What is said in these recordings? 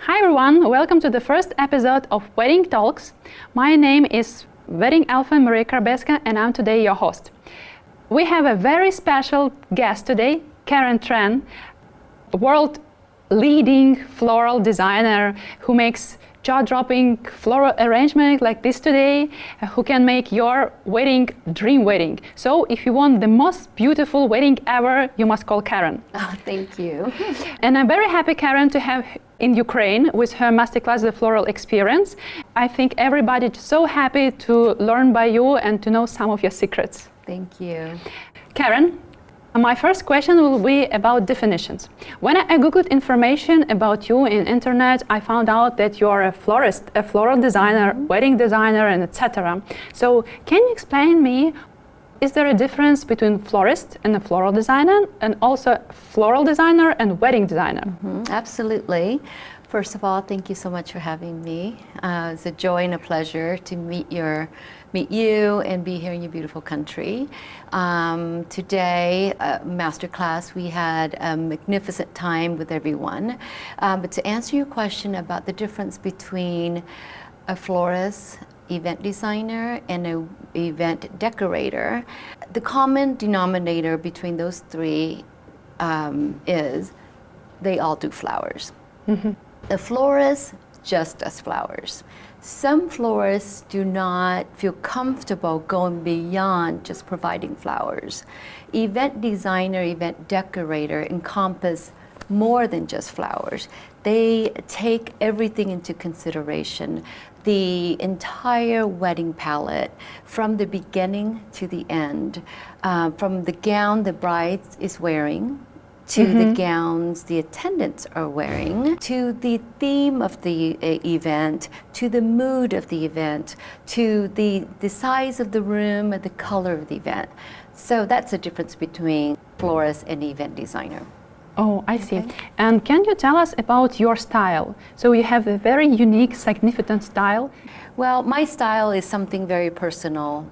Hi everyone, welcome to the first episode of Wedding Talks. My name is Wedding Elfa Maria Karbeska and I'm today your host. We have a very special guest today, Tran, world leading floral designer who makes jaw-dropping floral arrangement like this today, who can make your wedding dream wedding. So if you want the most beautiful wedding ever, you must call Karen. Oh, thank you. And I'm very happy, Karen, to have in Ukraine with her masterclass, The Floral Experience. I think everybody is so happy to learn by you and to know some of your secrets. Thank you. Karen, my first question will be about definitions. When I googled information about you in internet, I found out that you are a florist, a floral designer, wedding designer, and etc. So can you explain me, is there a difference between florist and a floral designer, and also floral designer and wedding designer? Absolutely. First of all, thank you so much for having me. It's a joy and a pleasure to meet you and be here in your beautiful country. Today, masterclass, we had a magnificent time with everyone. But to answer your question about the difference between a florist, event designer, and an event decorator, the common denominator between those three is they all do flowers. The florist just does flowers. Some florists do not feel comfortable going beyond just providing flowers. Event designer, event decorator encompass more than just flowers. They take everything into consideration. The entire wedding palette, from the beginning to the end, from the gown the bride is wearing, to the gowns the attendants are wearing, to the theme of the event, to the mood of the event, to the size of the room and the color of the event. So that's the difference between florist and event designer. Oh, I see. And can you tell us about your style? So you have a very unique, significant style. Well, my style is something very personal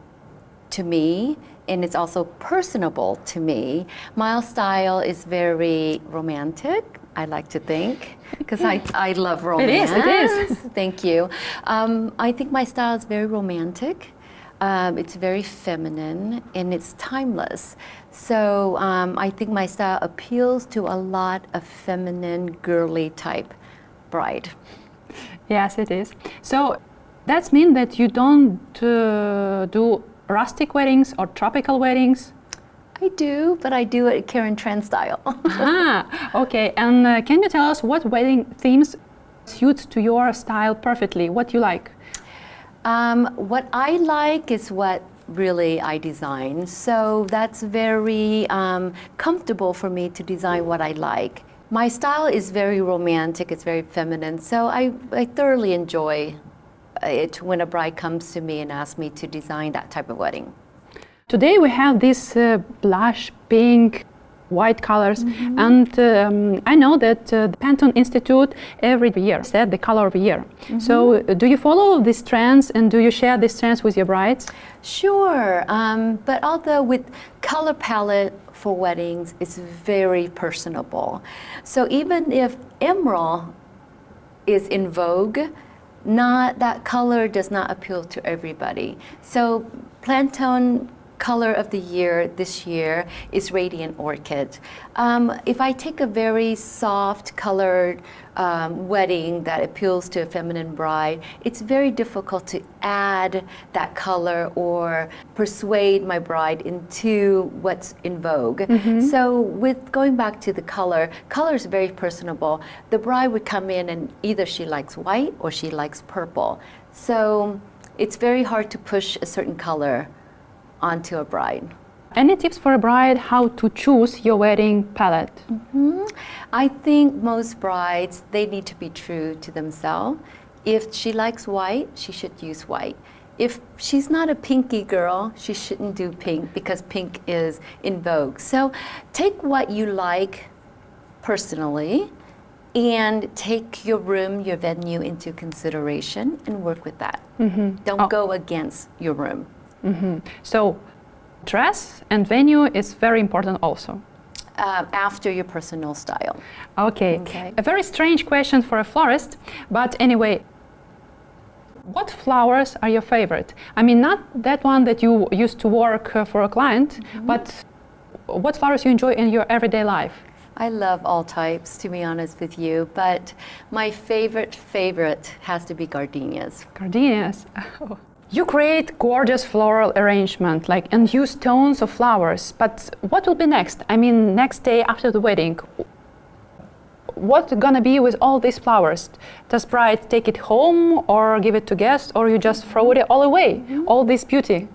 to me, and it's also personable to me. My style is very romantic, I like to think, because I love romance. It is. Thank you. I think my style is very romantic. It's very feminine and it's timeless. So I think my style appeals to a lot of feminine, girly type bride. Yes, it is. So that means that you don't do rustic weddings or tropical weddings? I do, but I do it Tran style. Okay. And can you tell us what wedding themes suit to your style perfectly? What you like? What I like is what really I design. So that's very comfortable for me to design what I like. My style is very romantic, it's very feminine, so I thoroughly enjoy it when a bride comes to me and asks me to design that type of wedding. Today we have this blush, pink, white colors, and I know that the Pantone Institute every year set the color of the year. So do you follow these trends and do you share these trends with your brides? Sure, but although with color palette for weddings, it's very personable. So even if emerald is in vogue, that color does not appeal to everybody. So Pantone color of the year this year is Radiant Orchid. If I take a very soft colored wedding that appeals to a feminine bride, it's very difficult to add that color or persuade my bride into what's in vogue. So with going back to the color is very personable. The bride would come in and either she likes white or she likes purple. So it's very hard to push a certain color onto a bride. Any tips for a bride how to choose your wedding palette? I think most brides, they need to be true to themselves. If she likes white, she should use white. If she's not a pinky girl, she shouldn't do pink because pink is in vogue. So take what you like personally and take your room, your venue into consideration and work with that. Don't go against your room. So dress and venue is very important also. after your personal style. Okay. Okay. A very strange question for a florist, but anyway, what flowers are your favorite? I mean, not that one that you used to work for a client, but what flowers you enjoy in your everyday life? I love all types, to be honest with you, but my favorite has to be gardenias. Gardenias. You create gorgeous floral arrangement, like, and use tones of flowers. But what will be next? I mean, next day after the wedding, what's gonna be with all these flowers? Does bride take it home or give it to guests, or you just throw it all away? All this beauty.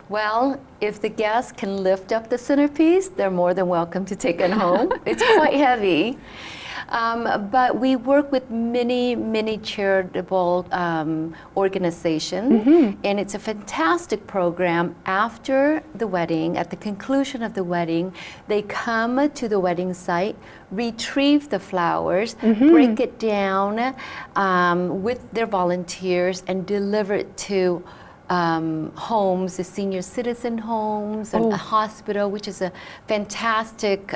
Well, if the guests can lift up the centerpiece, they're more than welcome to take it home. It's quite heavy. But we work with many charitable organizations, and it's a fantastic program. After the wedding, at the conclusion of the wedding, they come to the wedding site, retrieve the flowers, break it down with their volunteers, and deliver it to homes, the senior citizen homes, and a hospital, which is a fantastic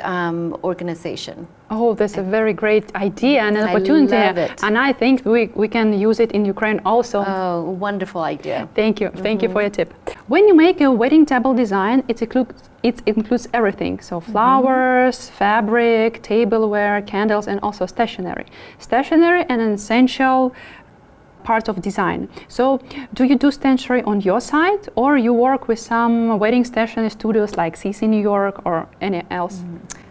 organization. Oh, that's a very great idea and an opportunity. I love it. And I think we can use it in Ukraine also. Oh, wonderful idea. Thank you. Thank you for your tip. When you make a wedding table design, it includes everything. So flowers, fabric, tableware, candles, and also stationery. Stationery an essential part of design. So do you do stationery on your side, or you work with some wedding stationery studios like CC New York or any else?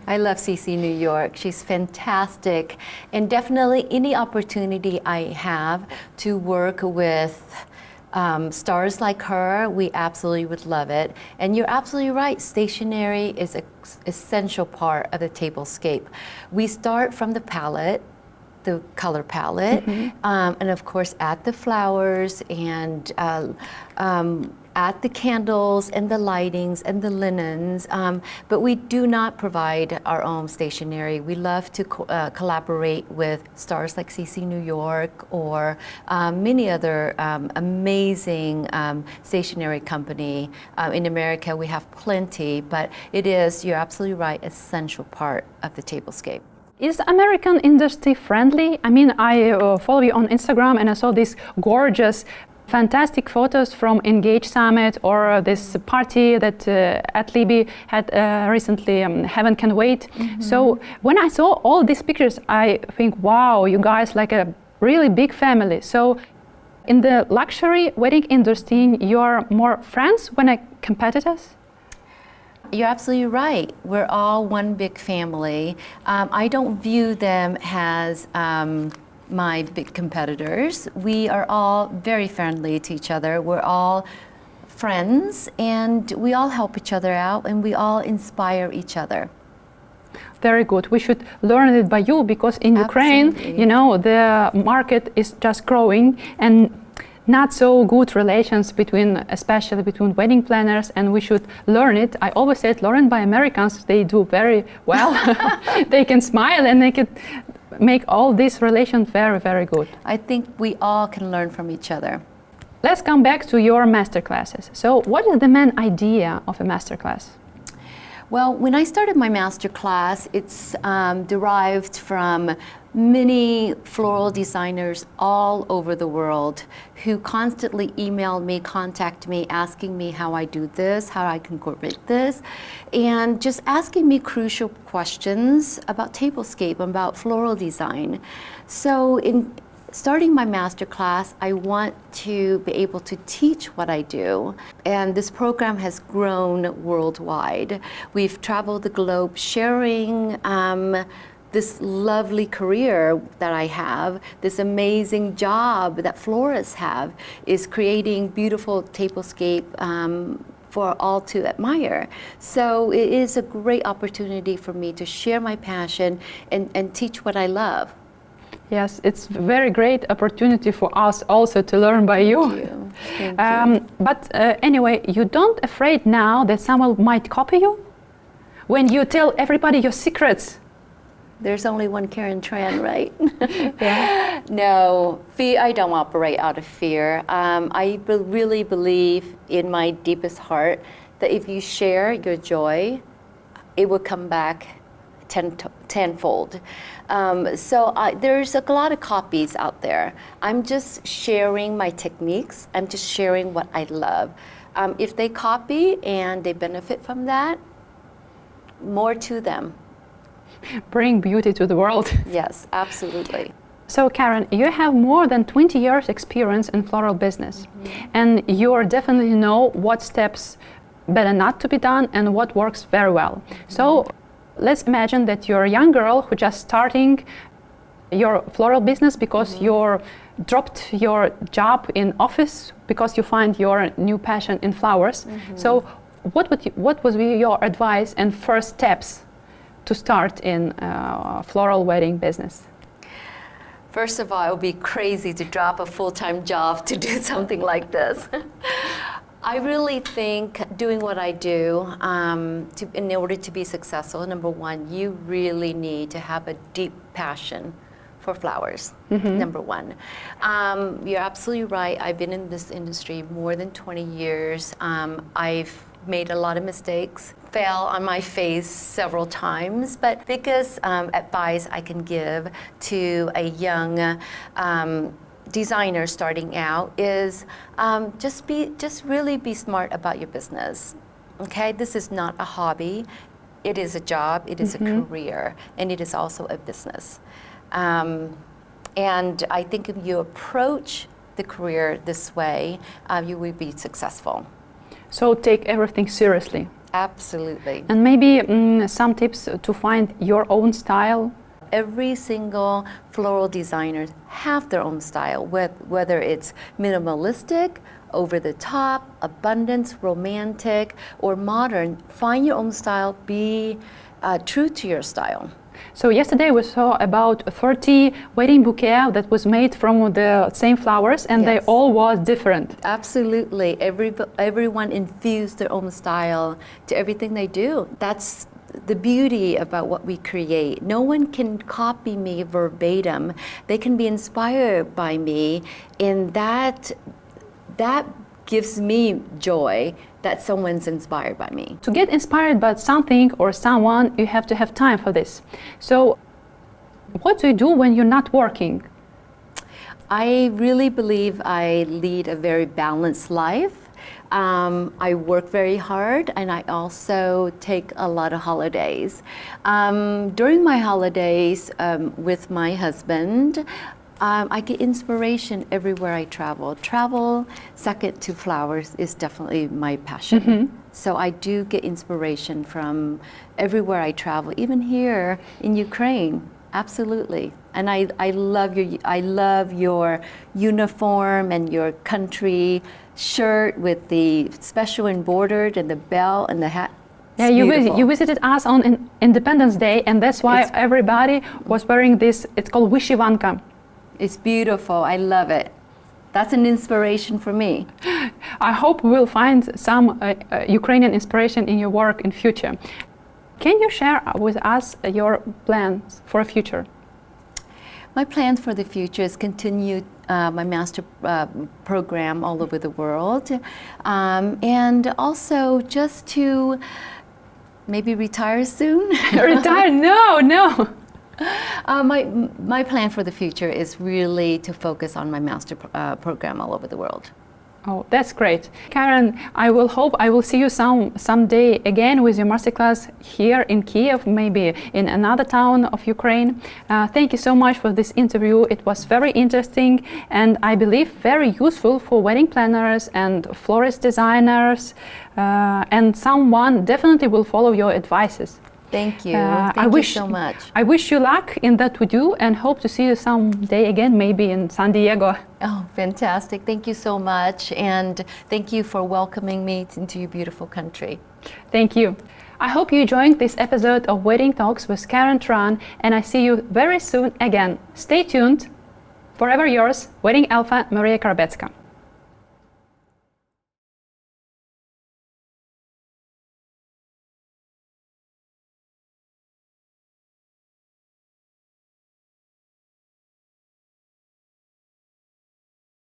I love CC New York. She's fantastic. And definitely any opportunity I have to work with stars like her, we absolutely would love it. And you're absolutely right, stationery is an essential part of the tablescape. We start from the palette, the color palette, and of course add the flowers and add the candles and the lightings and the linens, but we do not provide our own stationery. We love to collaborate with stars like CC New York or many other amazing stationery company. In America we have plenty, but it is, you're absolutely right, essential part of the tablescape. Is American industry friendly? I mean, I follow you on Instagram and I saw these gorgeous, fantastic photos from Engage Summit or this party that at Libby had recently, Heaven Can Wait. So when I saw all these pictures, I think, wow, you guys like a really big family. So in the luxury wedding industry, you're more friends than competitors? You're absolutely right. We're all one big family. I don't view them as my big competitors. We are all very friendly to each other. We're all friends, and we all help each other out, and we all inspire each other. Very good. We should learn it by you, because in Ukraine, you know, the market is just growing, and not so good relations especially between wedding planners, and we should learn it. I always said, learned by Americans, they do very well. They can smile and they can make all these relations very, very good. I think we all can learn from each other. Let's come back to your master classes. So what is the main idea of a master class? Well, when I started my master class, it's derived from many floral designers all over the world who constantly email me, contact me, asking me how I do this, how I can incorporate this, and just asking me crucial questions about tablescape, about floral design. So in starting my master class, I want to be able to teach what I do, and this program has grown worldwide. We've traveled the globe sharing this lovely career that I have, this amazing job that florists have, is creating beautiful tablescape for all to admire. So it is a great opportunity for me to share my passion and teach what I love. Yes, it's a very great opportunity for us also to learn by you. Thank you. But anyway, you don't afraid now that someone might copy you? When you tell everybody your secrets? There's only one Karen Tran, right? Yeah. No, I don't operate out of fear. I really believe in my deepest heart that if you share your joy, it will come back tenfold. There's a lot of copies out there. I'm just sharing my techniques. I'm just sharing what I love. If they copy and they benefit from that, more to them. Bring beauty to the world. Yes, absolutely. So Karen, you have more than 20 years experience in floral business, and you definitely know what steps better not to be done and what works very well. So let's imagine that you're a young girl who just starting your floral business because you dropped your job in office because you find your new passion in flowers. So what would be your advice and first steps to start in floral wedding business? First of all, it would be crazy to drop a full-time job to do something like this. I really think doing what I do, in order to be successful, number one, you really need to have a deep passion for flowers, number one. You're absolutely right. I've been in this industry more than 20 years. I've made a lot of mistakes, fell on my face several times, but biggest advice I can give to a young designer starting out is just really be smart about your business. Okay, this is not a hobby. It is a job. It is a career, and it is also a business. And I think if you approach the career this way, you will be successful. So take everything seriously. Absolutely. And maybe some tips to find your own style. Every single floral designer have their own style, whether it's minimalistic, over the top, abundance, romantic, or modern. Find your own style. Be true to your style. So yesterday we saw about 30 wedding bouquets that was made from the same flowers, and they all was different. Absolutely. Everyone infused their own style to everything they do. That's the beauty about what we create. No one can copy me verbatim. They can be inspired by me, and that gives me joy that someone's inspired by me. To get inspired by something or someone, you have to have time for this. So what do you do when you're not working? I really believe I lead a very balanced life. I work very hard, and I also take a lot of holidays. During my holidays with my husband, I get inspiration everywhere I travel. Travel, second to flowers, is definitely my passion. So I do get inspiration from everywhere I travel, even here in Ukraine. Absolutely. And I love your uniform and your country shirt with the special embroidered and the bell and the hat. Yeah, you visited us on Independence Day, and that's why everybody was wearing this. It's called wyshivanka. It's beautiful. I love it. That's an inspiration for me. I hope we'll find some Ukrainian inspiration in your work in future. Can you share with us your plans for the future? My plans for the future is continue my master program all over the world, and also just to maybe retire soon. Retire? No. My plan for the future is really to focus on my master program all over the world. Oh, that's great. Karen, I will see you someday again with your masterclass here in Kiev, maybe in another town of Ukraine. Thank you so much for this interview. It was very interesting and I believe very useful for wedding planners and florist designers, and someone definitely will follow your advices. Thank you. Thank you so much. I wish you luck in that we do and hope to see you someday again, maybe in San Diego. Oh, fantastic. Thank you so much. And thank you for welcoming me into your beautiful country. Thank you. I hope you enjoyed this episode of Wedding Talks with Karen Tran, and I see you very soon again. Stay tuned. Forever yours, Wedding Elfa, Maria Karabetska.